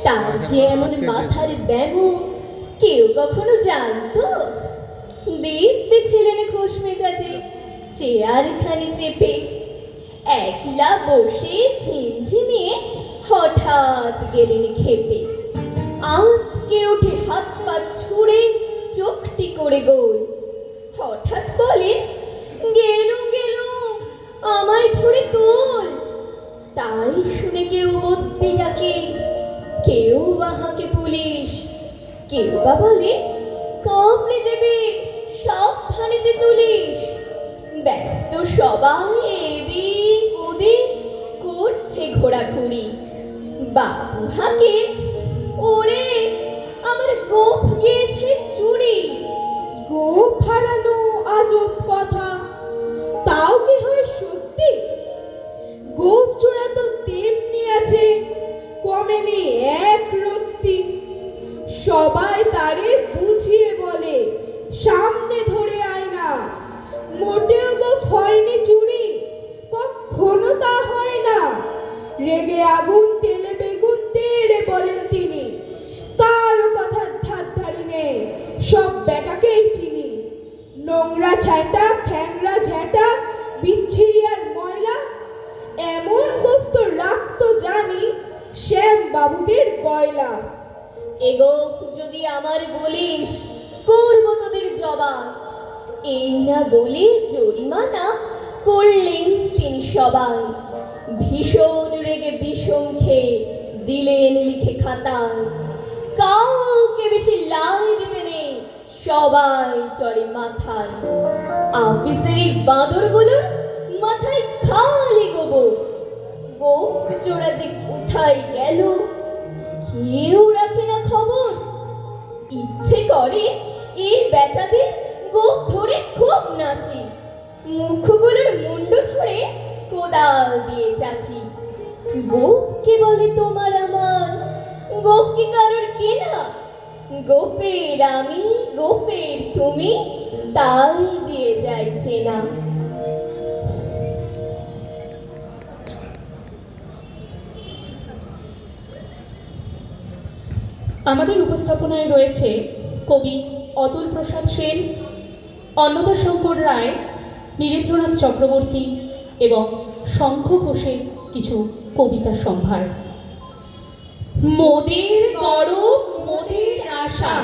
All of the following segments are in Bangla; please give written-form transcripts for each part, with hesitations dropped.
তার যে এমন মাথার ব্যামো কেউ কখনো জানতো? দিব্যি ছিলেন খোশ মেজাজে, চেয়ারখানি চেপে একলা বসে ঝিমঝিমিয়ে হঠাৎ গেলেন খেপে। আঁতকে উঠে হাত পা ছুঁড়ে চোখটি করে গোল। হঠাৎ বলেন, গেলুম গেলুম, আমায় ধরে তোল। তাই শুনে কেউ বদ্যি ডাকে, কেউ বা হাঁকে পুলিশ, কেউ বা বলে কামড়ে দেবে, সাবধানেতে তুলিস। ব্যস্ত সবাই এদিক ওদিক করছে ঘোরাঘুরি। বাবু হাঁকে, ওরে আমার গোঁফ গিয়েছে চুরি। গোঁফ হারানো আজব কথা, তাও কি হয় সত্যি? গোঁফ চোরা তো তেমনি আছে, কমেনি এক রত্তি। সবাই তারে বুঝিয়ে বলে, সামনে ধরে আয় না। মোটেও গোঁফ হয়নি চুরি, কখনো তা হয় না। রেগে আগুন তেলে বেগুন তেড়ে বলেন তিনি, কারো কথার ধার ধারি নেই, সব বেটাকেই চিনি। নোংরা ছ্যাটা, ঠ্যাংরা ঝ্যাটা, বিচ্ছিরি আর ময়লা, এমন গোঁফ তো রাখতো জানি শ্যাম বাবুদের গয়লা। এগো যদি আমার বলিস, করবো তোদের জবাব। এই না বলে জরিমানা করলেন তিনি সবাই। ভীষণ রেগে বিষম খেয়ে দিলেন লিখে খাতায়, কাউকে বেশি লাই দিতে নেই, সবাই চড়ে মাথায়। অফিসেরই বাঁদরগুলোর মাথায় খালি গোবর। গোঁফ চোরা যে কোথায় গেল কেউ রাখে না খবর। ইচ্ছে করে এই বেটাদের গোঁফ ধরে খুব নাচি, মুখগুলোর মুন্ডু ধরে কোদাল দিয়ে চাচি। গোঁফকে বলে তোমার আমার, গোঁফ কি কারোর কেনা? গোঁফের আমি, গোঁফের তুমি, তাই দিয়ে যাই চেনা। আমাদের উপস্থাপনায় রয়েছে কবি অতুল প্রসাদ সেন, অন্নদা শঙ্কর রায়, নীরেন্দ্রনাথ চক্রবর্তী এবং শঙ্খ ঘোষের কিছু কবিতা সম্ভার। মোদের গরব মোদের আশা,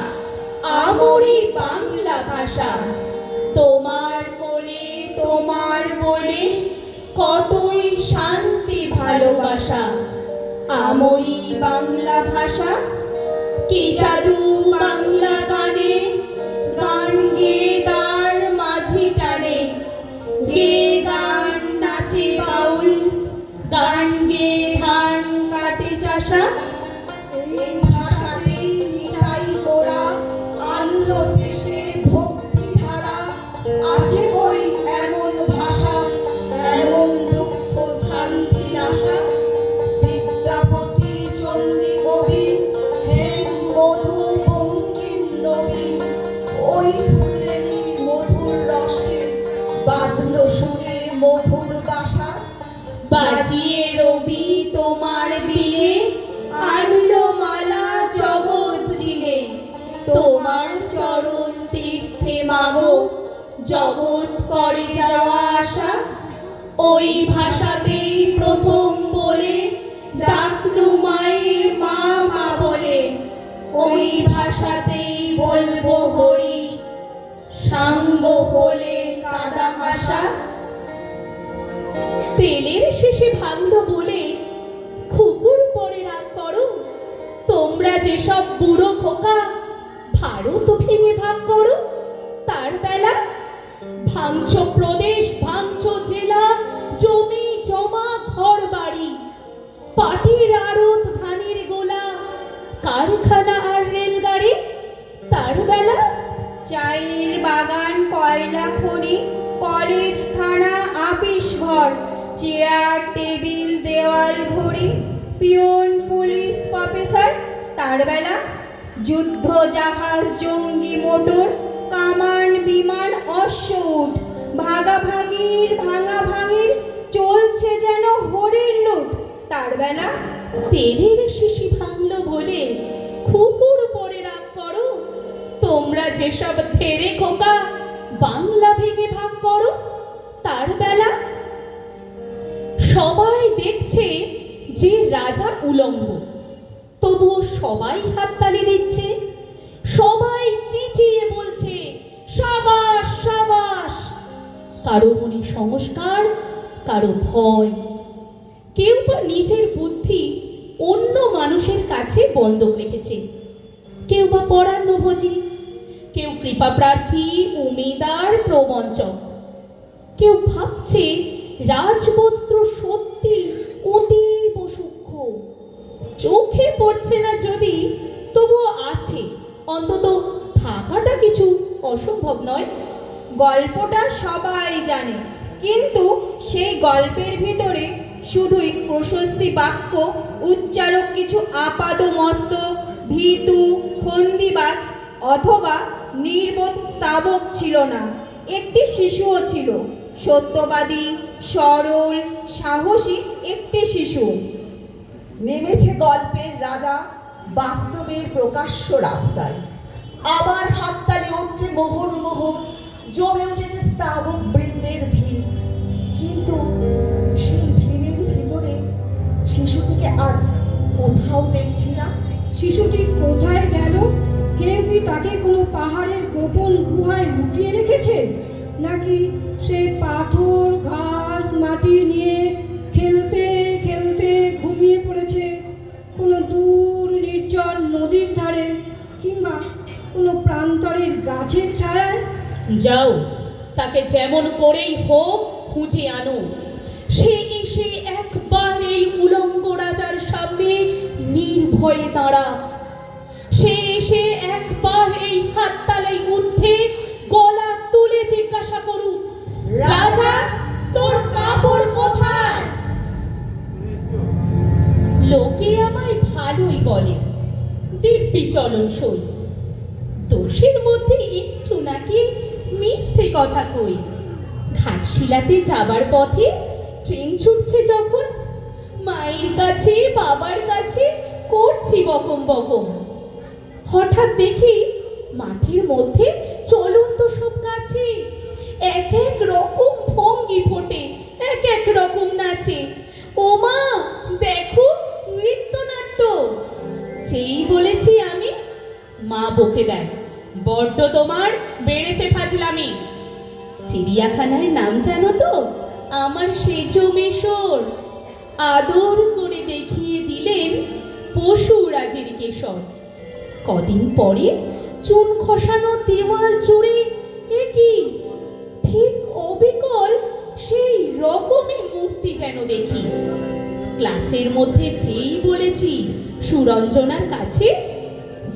আমরি বাংলা ভাষা। তোমার কোলে তোমার বলে কতই শান্তি ভালোবাসা। আমরি বাংলা ভাষা, কি জাদু বাংলা গানে, গান গে তার মাঝি টানে। গে গান নাচে বাউল, গান গে ধান কাটে চাষা। এই ভাষাতেই নিতাই গোরা, আনল দেশে ভক্তি ধারা। আছে কই এমন ভাষা, এমন দুঃখ শান্তি নাশা। বিদ্যাপতি চণ্ডী কবির, হেম মধু বঙ্কিম নবীন। ওই ফুলেরই মধুর রসে বাঁধল সুরে মধুর বাসা। বাজিয়ে রবি তোমার বিয়ে, আনলো মালা জগৎ চিনে। তোমার চরণ তীর্থে মাগো, জগৎ করে যাওয়া আসা। ওই ভাষাতেই প্রথম বলে ডাকনু মায়ে মা মা বলে। ওই ভাষাতেই বলবো হরি, সাঙ্গ হলে কাদা হাসা। তেলের শেষে ভাঙলো বলে খুকুর পরে রাগ করো। তোমরা যেসব বুড়ো খোকা ভারত ভেঙে ভাগ করো। তার বেলা ভাঙছ প্রদেশ, ভাঙছ জেলা, জমি জমা ঘর বাড়ি। পাটির আড়ত, ধানের গোলা, কারখানা আর রেলগাড়ি। তার বেলা চায়ের বাগান, কয়লা খড়ি, কলেজ থানা আপিস ঘর। চেয়ার টেবিল দেওয়াল ঘড়ি, পিয়ন পুলিশ প্রফেসর। তার বেলা যুদ্ধ জাহাজ, জঙ্গি মোটর, কামান বিমান অশ্ব উট। ভাগাভাগির ভাঙাভাঙির চলছে যেন হরির লুট। তার বেলা তেলের শিশি ভাঙলো বলে খুকুর পরে রাগ করো? তোমরা যেসব ধেড়ে খোকা বাংলা ভেঙে ভাগ করো, তার বেলা সবাই দেখছে যে রাজা উলঙ্গ, তবুও সবাই হাততালি দিচ্ছে, সবাই চেঁচিয়ে বলছে সাবাস সাবাস। কারো মনে সংস্কার, কারো ভয়, কেউ বা নিজের বুদ্ধি অন্য মানুষের কাছে বন্ধক রেখেছে, কেউ বা পরান্নভোজী, কেউ কৃপা প্রার্থী, উমেদার, প্রবঞ্চক। কেউ ভাবছে রাজবস্ত্র সত্যি অতীব সূক্ষ্ম, চোখে পড়ছে না যদি, তবুও আছে, অন্তত থাকাটা কিছু অসম্ভব নয়। গল্পটা সবাই জানে, কিন্তু সেই গল্পের ভিতরে শুধুই প্রশস্তি বাক্য উচ্চারক কিছু আপাদমস্তক ভীতু ফন্দিবাজ অথবা নির্বোধ স্তাবক ছিল না। একটি শিশুও ছিল, সত্যবাদী, সরল, সাহসী একটি শিশু। নেমেছে গল্পের রাজা বাস্তবের প্রকাশ্য রাস্তায়। আবার হাততালি উঠছে মোহর, জমে উঠেছে স্তাবক বৃন্দের ভিড়। কিন্তু সেই ভিড়ের ভিতরে শিশুটিকে আজ কোথাও দেখছি না। শিশুটি কোথায় গেল? কেউ কি তাকে কোনো পাহাড়ের গোপন গুহায় লুকিয়ে রেখেছে, নাকি সে পাথর ঘাস মাটি নিয়ে খেলতে খেলতে ঘুমিয়ে পড়েছে কোনো দূর নির্জন নদীর ধারে, কিংবা কোনো প্রান্তরের গাছের ছায়ায়? যাও, তাকে যেমন করেই হোক খুঁজে আনো। সে এসে একবার এই উলঙ্গ রাজার সামনে নির্ভয়ে দাঁড়াক। সে এসে একবার এই হাততালি ঊর্ধ্বে গলা তুলে জিজ্ঞাসা করুক, রাজা তোর কাপড় কোথায়? লোকে আমায় ভালোই বলে, দিব্যি চলনসই। দোষের মধ্যে একটু নাকি মিথ্যে কথা কই। ঘাটশিলাতে যাবার পথে ট্রেন ছুটছে যখন, মায়ের কাছে বাবার কাছে করছি বকম বকম। হঠাৎ দেখি মাঠের মধ্যে চলন্ত সব গাছে এক এক রকম ভঙ্গি ফোটে, এক এক রকম নাচে। ও মা, দেখো নৃত্যনাট্য। যেই বলেছি আমি, মা বকে দেয়, বড্ড তোমার বেড়েছে ফাজলামি। চিড়িয়াখানার নাম জানো তো? আমার সেজো মেশর। আদর করে দেখিয়ে দিলেন পশুরাজের কেশর। কদিন পরে চুন খসানো দেওয়াল জুড়ে একই ঠিক অবিকল সেই রকমই মূর্তি যেন দেখি। ক্লাসের মধ্যে যেই বলেছি সুরঞ্জনার কাছে,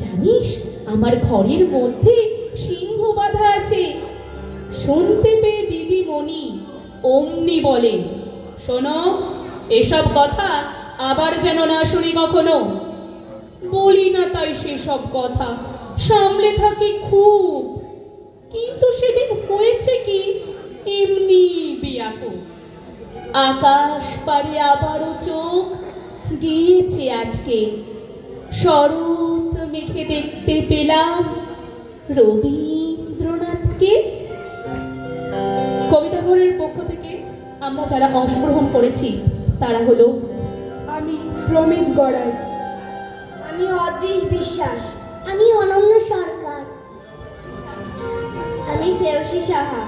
জানিস আমার ঘরের মধ্যে সিংহ বাঁধা আছে, শুনতে পেয়ে দিদিমণি অমনি বলেন, শোনো, এসব কথা আবার যেন না শুনি কখনো। বলি না তাই সেসব কথা, সামলে থাকি খুব, কিন্তু সেদিন হয়েছে কি, এমনি বেয়াকুব। আকাশ পারে আবারও চোখ গিয়েছে আটকে, শরৎ মেঘে দেখতে পেলাম রবীন্দ্রনাথকে। কবিতা ঘরের পক্ষ থেকে আমরা যারা অংশগ্রহণ করেছি তারা হলো আমি প্রমিত গড়াই, আমি অদৃশ বিশ্বাস, আমি অনন্য সরকার, আমি শ্রেয়সী সাহা।